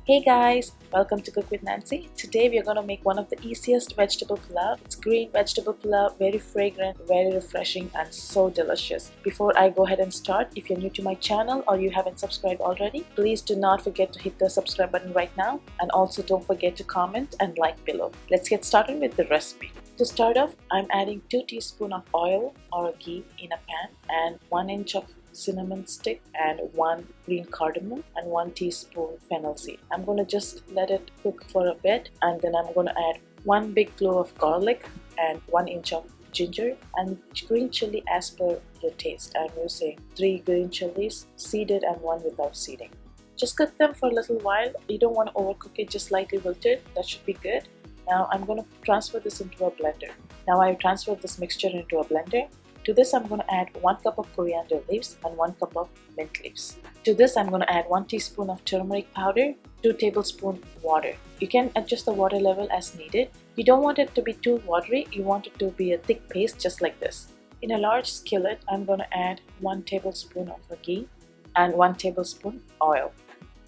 Hey guys, welcome to Cook with Nancy. Today we are going to make one of the easiest vegetable pulao. It's green vegetable pulao, very fragrant, very refreshing and so delicious. Before I go ahead and start, if you're new to my channel or you haven't subscribed already, please do not forget to hit the subscribe button right now, and also don't forget to comment and like below. Let's get started with the recipe. To start off, I'm adding 2 teaspoons of oil or ghee in a pan and 1 inch of cinnamon stick and 1 green cardamom and 1 teaspoon fennel seed. I'm going to just let it cook for a bit, and then I'm going to add 1 big clove of garlic and 1 inch of ginger and green chili as per your taste. I'm using 3 green chilies, seeded and 1 without seeding. Just cook them for a little while. You don't want to overcook it, just slightly wilted. That should be good. Now I'm going to transfer this into a blender. Now I've transferred this mixture into a blender. To this I'm going to add 1 cup of coriander leaves and 1 cup of mint leaves. To this I'm going to add 1 teaspoon of turmeric powder, 2 tablespoons water. You can adjust the water level as needed. You don't want it to be too watery, you want it to be a thick paste just like this. In a large skillet I'm going to add 1 tablespoon of ghee and 1 tablespoon oil.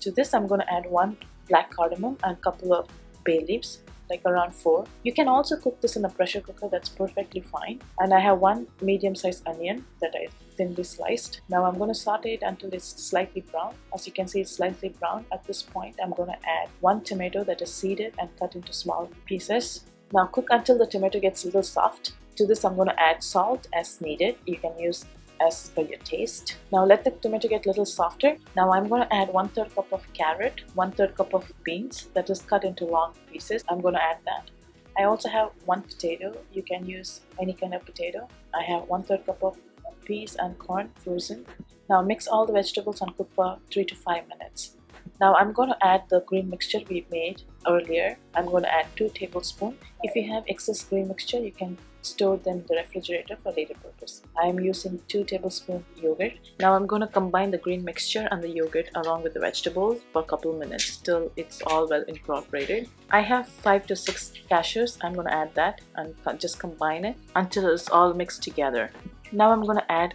To this I'm going to add 1 black cardamom and a couple of bay leaves, like around 4. You can also cook this in a pressure cooker, that's perfectly fine. And I have 1 medium-sized onion that I thinly sliced. Now I'm going to saute it until it's slightly brown. As you can see, it's slightly brown. At this point I'm going to add 1 tomato that is seeded and cut into small pieces. Now cook until the tomato gets a little soft. To this I'm going to add salt as needed. You can use as per your taste. Now let the tomato get a little softer. Now I'm going to add 1/3 cup of carrot, 1/3 cup of beans that is cut into long pieces. I'm going to add that. I also have 1 potato. You can use any kind of potato. I have 1/3 cup of peas and corn frozen. Now mix all the vegetables and cook for 3 to 5 minutes. Now I'm going to add the green mixture we made earlier. I'm going to add 2 tablespoons. If you have excess green mixture, you can store them in the refrigerator for later purpose. I am using 2 tablespoons yogurt. Now I'm going to combine the green mixture and the yogurt along with the vegetables for a couple of minutes till it's all well incorporated. I have 5 to 6 cashews. I'm going to add that and just combine it until it's all mixed together. Now I'm going to add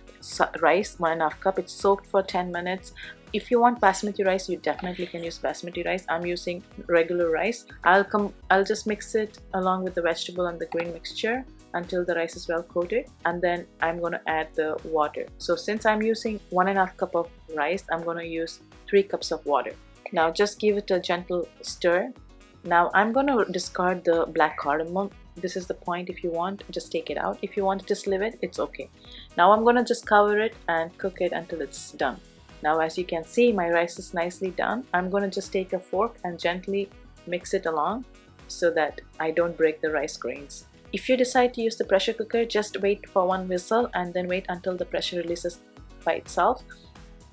rice, 1.5 cup. It's soaked for 10 minutes. If you want basmati rice, you definitely can use basmati rice. I'm using regular rice. I'll just mix it along with the vegetable and the green mixture until the rice is well coated, and then I'm going to add the water. So since I'm using 1.5 cup of rice, I'm going to use 3 cups of water. Now just give it a gentle stir. Now I'm going to discard the black cardamom. This is the point. If you want, just take it out. If you want to just leave it, it's okay. Now I'm going to just cover it and cook it until it's done. Now as you can see, my rice is nicely done. I'm going to just take a fork and gently mix it along so that I don't break the rice grains. If you decide to use the pressure cooker, just wait for 1 whistle and then wait until the pressure releases by itself.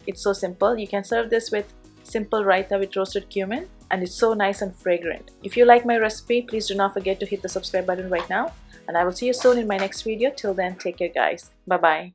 It's so simple. You can serve this with simple raita with roasted cumin, and it's so nice and fragrant. If you like my recipe, please do not forget to hit the subscribe button right now, and I will see you soon in my next video. Till then, take care guys. Bye bye.